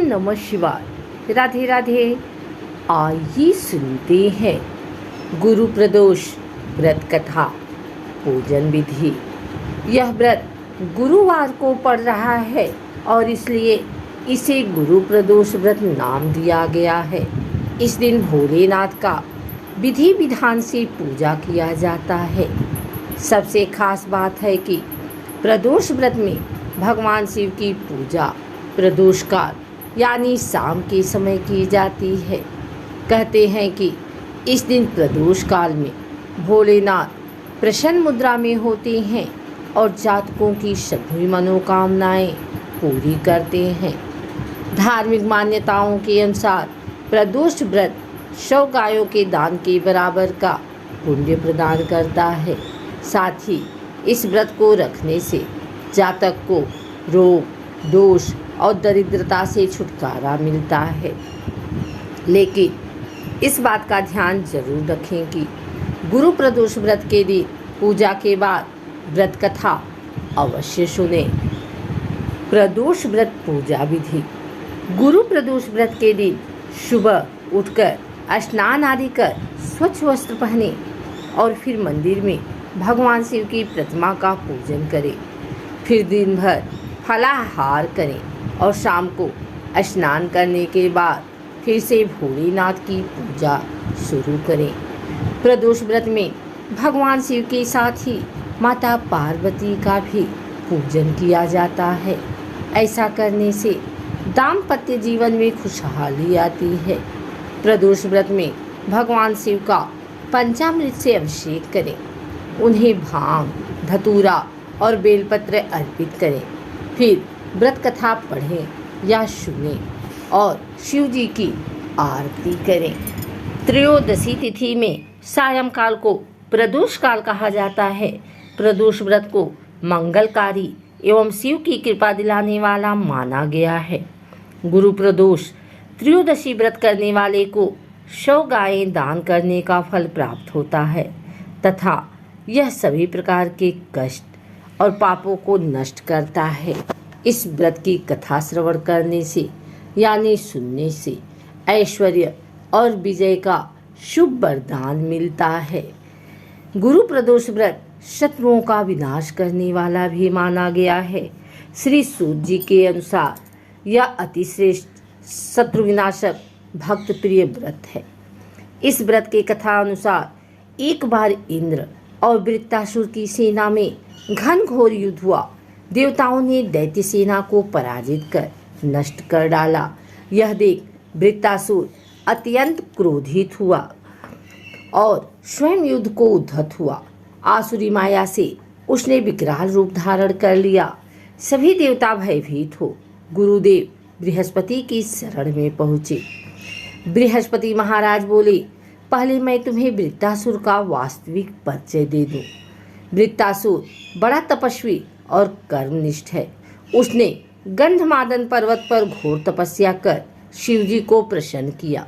नमः शिवाय। राधे राधे। आइए सुनते हैं गुरु प्रदोष व्रत कथा पूजन विधि। यह व्रत गुरुवार को पड़ रहा है और इसलिए इसे गुरु प्रदोष व्रत नाम दिया गया है। इस दिन भोलेनाथ का विधि विधान से पूजा किया जाता है। सबसे खास बात है कि प्रदोष व्रत में भगवान शिव की पूजा प्रदोष काल यानी शाम के समय की जाती है। कहते हैं कि इस दिन प्रदोष काल में भोलेनाथ प्रसन्न मुद्रा में होते हैं और जातकों की सभी मनोकामनाएं पूरी करते हैं। धार्मिक मान्यताओं के अनुसार प्रदोष व्रत 100 गायों के दान के बराबर का पुण्य प्रदान करता है। साथ ही इस व्रत को रखने से जातक को रोग, दोष और दरिद्रता से छुटकारा मिलता है। लेकिन इस बात का ध्यान जरूर रखें कि गुरु प्रदोष व्रत के दिन पूजा के बाद व्रत कथा अवश्य सुनें। प्रदोष व्रत पूजा विधि। गुरु प्रदोष व्रत के दिन सुबह उठकर स्नान आदि कर स्वच्छ वस्त्र पहने और फिर मंदिर में भगवान शिव की प्रतिमा का पूजन करें। फिर दिन भर फलाहार करें और शाम को स्नान करने के बाद फिर से भोलेनाथ की पूजा शुरू करें। प्रदोष व्रत में भगवान शिव के साथ ही माता पार्वती का भी पूजन किया जाता है। ऐसा करने से दाम्पत्य जीवन में खुशहाली आती है। प्रदोष व्रत में भगवान शिव का पंचामृत से अभिषेक करें। उन्हें भांग, धतूरा और बेलपत्र अर्पित करें। फिर व्रत कथा पढ़ें या सुनें और शिव जी की आरती करें। त्रयोदशी तिथि में सायंकाल को प्रदोष काल कहा जाता है। प्रदोष व्रत को मंगलकारी एवं शिव की कृपा दिलाने वाला माना गया है। गुरु प्रदोष त्रयोदशी व्रत करने वाले को 100 गायें दान करने का फल प्राप्त होता है तथा यह सभी प्रकार के कष्ट और पापों को नष्ट करता है। इस व्रत की कथा श्रवण करने से यानी सुनने से ऐश्वर्य और विजय का शुभ वरदान मिलता है। गुरु प्रदोष व्रत शत्रुओं का विनाश करने वाला भी माना गया है। श्री सूत जी के अनुसार यह अतिश्रेष्ठ शत्रु विनाशक भक्त प्रिय व्रत है। इस व्रत के कथा अनुसार एक बार इंद्र और वृत्तासुर की सेना में घनघोर युद्ध हुआ। देवताओं ने दैत्य सेना को पराजित कर नष्ट कर डाला। यह देख वृत्तासुर अत्यंत क्रोधित हुआ और स्वयं युद्ध को उद्धत हुआ। आसुरी माया से उसने विकराल रूप धारण कर लिया। सभी देवता भयभीत हो गुरुदेव बृहस्पति की शरण में पहुँचे। बृहस्पति महाराज बोले, पहले मैं तुम्हें वृत्तासुर का वास्तविक परिचय दे दूं। वृत्तासुर बड़ा तपस्वी और कर्मनिष्ठ है। उसने गंधमादन पर्वत पर घोर तपस्या कर शिवजी को प्रसन्न किया।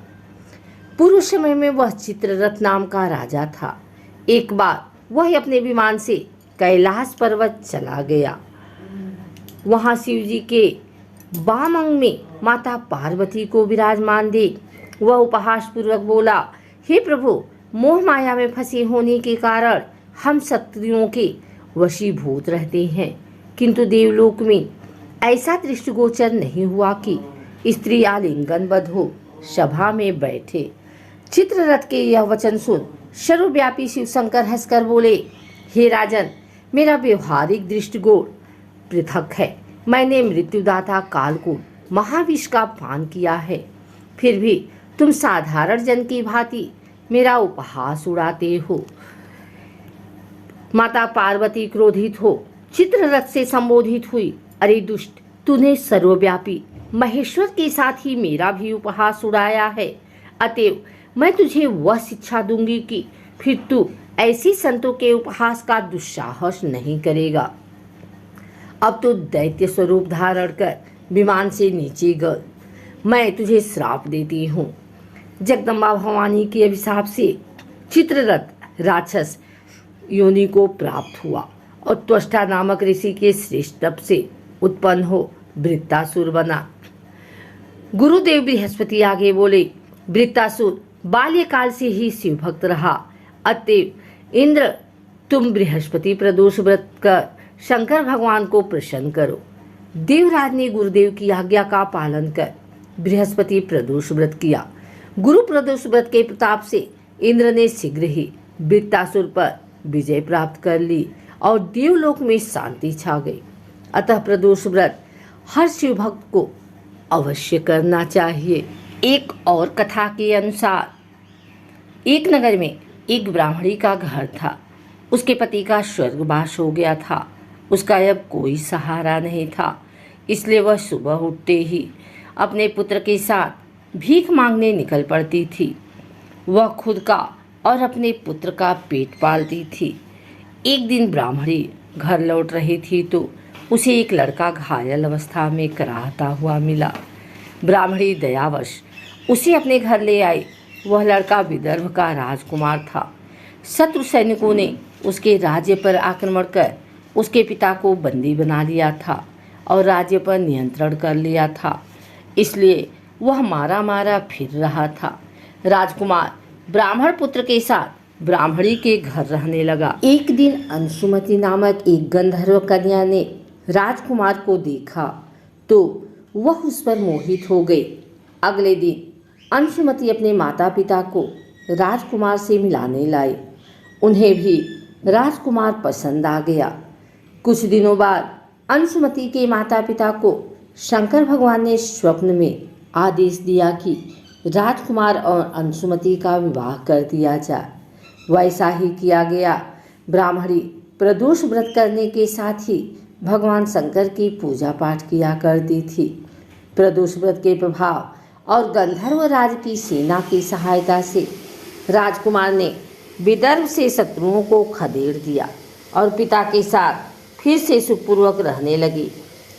पूर्व समय में वह चित्ररथ नाम का राजा था। एक बार वह अपने विमान से कैलाश पर्वत चला गया। वहां शिवजी के वाम अंग में माता पार्वती को विराजमान देख वह उपहास पूर्वक बोला, हे प्रभु, मोह माया में फंसे होने के कारण हम शत्रुओं के वशीभूत रहते हैं, किंतु देवलोक में ऐसा दृष्टिगोचर नहीं हुआ कि स्त्री आलिंगनबद्ध हो सभा में बैठे। चित्ररथ के यह वचन सुन सर्वव्यापी शिव शंकर हंसकर बोले, हे राजन, मेरा व्यवहारिक दृष्टिकोण पृथक है। मैंने मृत्युदाता काल को महाविष का पान किया है, फिर भी तुम साधारण जन की भांति मेरा उपहास उड़ाते हो। माता पार्वती क्रोधित हो चित्ररथ से संबोधित हुई, अरे दुष्ट, तूने सर्वव्यापी महेश्वर के साथ ही मेरा भी उपहास उड़ाया है। अतएव मैं तुझे वह शिक्षा दूंगी कि फिर तू ऐसी संतों के उपहास का दुस्साहस नहीं करेगा। अब तो दैत्य स्वरूप धारण कर विमान से नीचे गिर। मैं तुझे श्राप देती हूँ। जगदम्बा भवानी के अभिशाप से चित्ररथ राक्षस योनि को प्राप्त हुआ और त्वष्टा नामक ऋषि के श्रेष्ठ तप से उत्पन्न हो वृत्तासुर बना। गुरुदेव बृहस्पति आगे बोले, वृत्तासुर बाल्यकाल से ही शिव भक्त रहा, अतएव इंद्र तुम बृहस्पति प्रदोष व्रत कर शंकर भगवान को प्रसन्न करो। देवराज ने गुरुदेव की आज्ञा का पालन कर बृहस्पति प्रदोष व्रत किया। गुरु प्रदोष व्रत के प्रताप से इंद्र ने शीघ्र ही वृत्तासुर पर विजय प्राप्त कर ली और देवलोक में शांति छा गई। अतः प्रदोष व्रत हर शिव भक्त को अवश्य करना चाहिए। एक और कथा के अनुसार एक नगर में एक ब्राह्मणी का घर था। उसके पति का स्वर्गवास हो गया था। उसका अब कोई सहारा नहीं था, इसलिए वह सुबह उठते ही अपने पुत्र के साथ भीख मांगने निकल पड़ती थी। वह खुद का और अपने पुत्र का पेट पालती थी। एक दिन ब्राह्मणी घर लौट रही थी तो उसे एक लड़का घायल अवस्था में कराहता हुआ मिला। ब्राह्मणी दयावश उसे अपने घर ले आई। वह लड़का विदर्भ का राजकुमार था। शत्रु सैनिकों ने उसके राज्य पर आक्रमण कर उसके पिता को बंदी बना लिया था और राज्य पर नियंत्रण कर लिया था, इसलिए वह मारा मारा फिर रहा था। राजकुमार ब्राह्मण पुत्र के साथ ब्राह्मणी के घर रहने लगा। एक दिन अंशुमति नामक एक गंधर्व कन्या ने राजकुमार को देखा तो वह उस पर मोहित हो गई। अगले दिन अंशुमति अपने माता पिता को राजकुमार से मिलाने लाई। उन्हें भी राजकुमार पसंद आ गया। कुछ दिनों बाद अंशुमति के माता पिता को शंकर भगवान ने स्वप्न में आदेश दिया कि राजकुमार और अंशुमति का विवाह कर दिया जाए। वैसा ही किया गया। ब्राह्मणी प्रदोष व्रत करने के साथ ही भगवान शंकर की पूजा पाठ किया करती थी। प्रदोष व्रत के प्रभाव और गंधर्व राज की सेना की सहायता से राजकुमार ने विदर्भ से शत्रुओं को खदेड़ दिया और पिता के साथ फिर से सुखपूर्वक रहने लगी।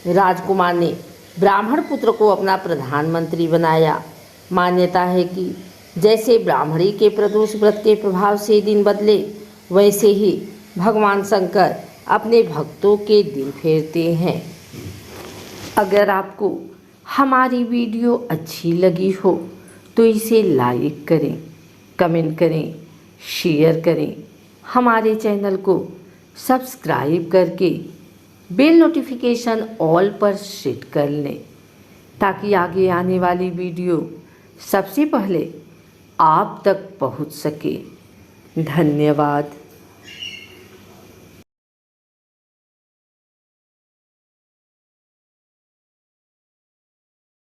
राजकुमार ने ब्राह्मण पुत्र को अपना प्रधानमंत्री बनाया। मान्यता है कि जैसे ब्राह्मणी के प्रदोष व्रत के प्रभाव से दिन बदले, वैसे ही भगवान शंकर अपने भक्तों के दिल फेरते हैं। अगर आपको हमारी वीडियो अच्छी लगी हो तो इसे लाइक करें, कमेंट करें, शेयर करें। हमारे चैनल को सब्सक्राइब करके बेल नोटिफिकेशन ऑल पर सेट कर लें ताकि आगे आने वाली वीडियो सबसे पहले आप तक पहुंच सके। धन्यवाद।